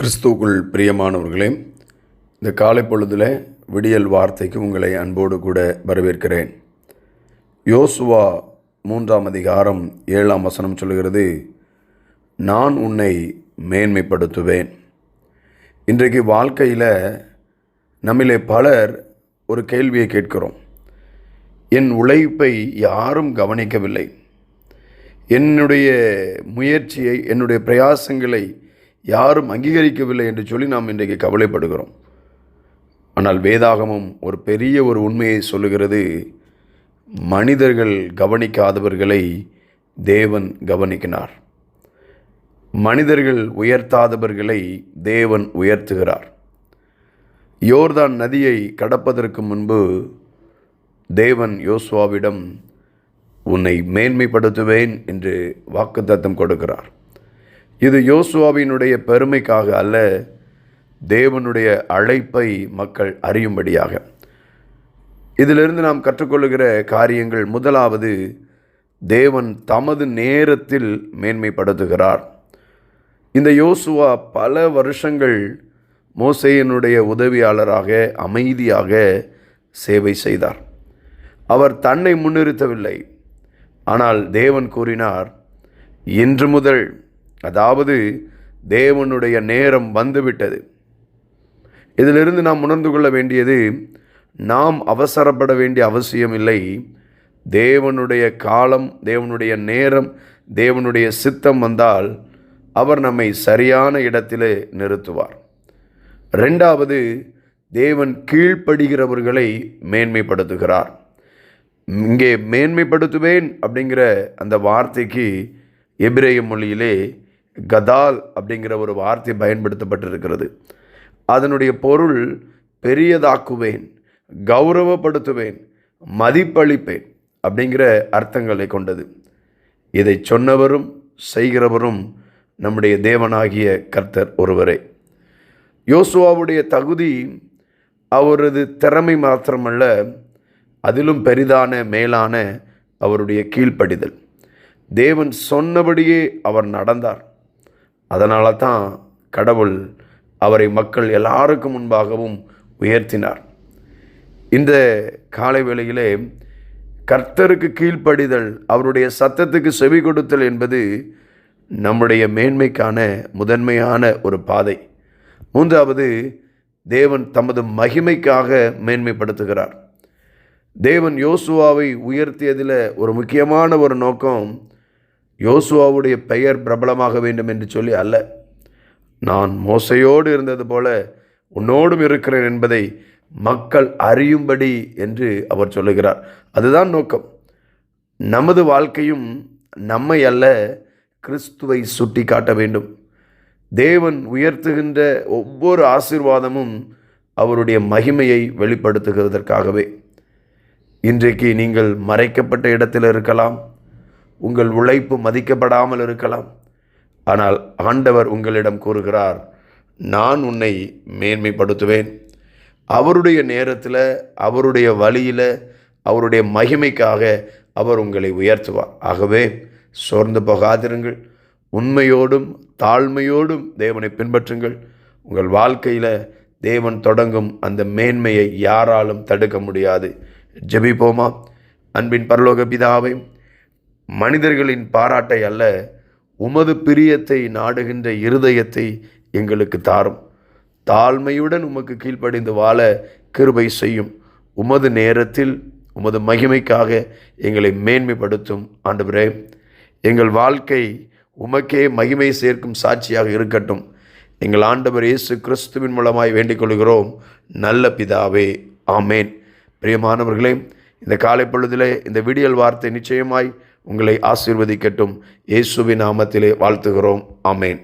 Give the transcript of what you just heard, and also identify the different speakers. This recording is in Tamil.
Speaker 1: கிறிஸ்துவுக்குள் பிரியமானவர்களே, இந்த காலை பொழுதில் விடியல் வார்த்தைக்கு உங்களை அன்போடு கூட வரவேற்கிறேன். யோசுவா 3ஆம் அதிகாரம் 7ஆம் வசனம் சொல்கிறது, நான் உன்னை மேன்மைப்படுத்துவேன். இன்றைக்கு வாழ்க்கையில் நம்மிலே பலர் ஒரு கேள்வியை கேட்கிறோம். என் உழைப்பை யாரும் கவனிக்கவில்லை, என்னுடைய முயற்சியை, என்னுடைய பிரயாசங்களை யாரும் அங்கீகரிக்கவில்லை என்று சொல்லி நாம் இன்றைக்கு கவலைப்படுகிறோம். ஆனால் வேதாகமம் ஒரு பெரிய உண்மையை சொல்லுகிறது. மனிதர்கள் கவனிக்காதவர்களை தேவன் கவனிக்கிறார். மனிதர்கள் உயர்த்தாதவர்களை தேவன் உயர்த்துகிறார். யோர்தான் நதியை கடப்பதற்கு முன்பு தேவன் யோசுவாவிடம் உன்னை மேன்மைப்படுத்துவேன் என்று வாக்குத்தத்தம் கொடுக்கிறார். இது யோசுவாவினுடைய பெருமைக்காக அல்ல, தேவனுடைய அழைப்பை மக்கள் அறியும்படியாக. இதிலிருந்து நாம் கற்றுக்கொள்ளுகிற காரியங்கள், முதலாவது, தேவன் தமது நேரத்தில் மேன்மைப்படுத்துகிறார். இந்த யோசுவா பல வருஷங்கள் மோசேயினுடைய உதவியாளராக அமைதியாக சேவை செய்தார். அவர் தன்னை முன்னிறுத்தவில்லை. ஆனால் தேவன் கூறினார், இன்று முதல், அதாவது தேவனுடைய நேரம் வந்துவிட்டது. இதிலிருந்து நாம் உணர்ந்து கொள்ள வேண்டியது, நாம் அவசரப்பட வேண்டிய அவசியம் இல்லை. தேவனுடைய காலம், தேவனுடைய நேரம், தேவனுடைய சித்தம் வந்தால் அவர் நம்மை சரியான இடத்திலே நிறுத்துவார். ரெண்டாவது, தேவன் கீழ்ப்படுகிறவர்களை மேன்மைப்படுத்துகிறார். இங்கே மேன்மைப்படுத்துவேன் அப்படிங்கிற அந்த வார்த்தைக்கு எபிரேய மொழியிலே கதால் அப்படிங்கிற ஒரு வார்த்தை பயன்படுத்தப்பட்டிருக்கிறது. அதனுடைய பொருள் பெரியதாக்குவேன், கௌரவப்படுத்துவேன், மதிப்பளிப்பேன் அப்படிங்கிற அர்த்தங்களை கொண்டது. இதை சொன்னவரும் செய்கிறவரும் நம்முடைய தேவனாகிய கர்த்தர் ஒருவரே. யோசுவாவுடைய தகுதி அவரது திறமை மாத்திரமல்ல, அதிலும் பெரிதான மேலான அவருடைய கீழ்ப்படிதல். தேவன் சொன்னபடியே அவர் நடந்தார். அதனால தான் கடவுள் அவரை மக்கள் எல்லாருக்கும் முன்பாகவும் உயர்த்தினார். இந்த காலை வேளையிலே கர்த்தருக்கு கீழ்ப்படிதல், அவருடைய சத்தத்துக்கு செவி கொடுத்தல் என்பது நம்முடைய மேன்மைக்கான முதன்மையான ஒரு பாதை. மூன்றாவது, தேவன் தமது மகிமைக்காக மேன்மைப்படுத்துகிறார். தேவன் யோசுவாவை உயர்த்தியதில் ஒரு முக்கியமான ஒரு நோக்கம், யோசுவாவுடைய பெயர் பிரபலமாக வேண்டும் என்று சொல்லி அல்ல, நான் மோசையோடு இருந்தது போல உன்னோடும் இருக்கிறேன் என்பதை மக்கள் அறியும்படி என்று அவர் சொல்லுகிறார். அதுதான் நோக்கம். நமது வாழ்க்கையும் நம்மை அல்ல, கிறிஸ்துவை சுட்டி காட்ட வேண்டும். தேவன் உயர்த்துகின்ற ஒவ்வொரு ஆசீர்வாதமும் அவருடைய மகிமையை வெளிப்படுத்துகிறதற்காகவே. இன்றைக்கு நீங்கள் மறைக்கப்பட்ட இடத்தில் இருக்கலாம், உங்கள் உழைப்பு மதிக்கப்படாமல் இருக்கலாம். ஆனால் ஆண்டவர் உங்களிடம் கூறுகிறார், நான் உன்னை மேன்மைப்படுத்துவேன். அவருடைய நேரத்தில், அவருடைய வழியில், அவருடைய மகிமைக்காக அவர் உங்களை உயர்த்துவார். ஆகவே சோர்ந்து போகாதிருங்கள். உண்மையோடும் தாழ்மையோடும் தேவனை பின்பற்றுங்கள். உங்கள் வாழ்க்கையில் தேவன் தொடங்கும் அந்த மேன்மையை யாராலும் தடுக்க முடியாது. ஜெபிப்போமா. அன்பின் பரலோக பிதாவே, மனிதர்களின் பாராட்டை அல்ல, உமது பிரியத்தை நாடுகின்ற இருதயத்தை எங்களுக்கு தாரும். தாழ்மையுடன் உமக்கு கீழ்ப்படிந்து வாழ கிருபை செய்யும். உமது நேரத்தில் உமது மகிமைக்காக எங்களை மேன்மைப்படுத்தும் ஆண்டவரே. எங்கள் வாழ்க்கை உமக்கே மகிமை சேர்க்கும் சாட்சியாக இருக்கட்டும். எங்கள் ஆண்டவர் இயேசு கிறிஸ்துவின் மூலமாய் வேண்டிக் கொள்கிறோம் நல்ல பிதாவே, ஆமேன். பிரியமானவர்களே, இந்த காலை பொழுதிலே இந்த விடியல் வார்த்தை நிச்சயமாய் உங்களை ஆசீர்வதிக்கட்டும். இயேசுவின் நாமத்திலே வாழ்த்துகிறோம். ஆமேன்.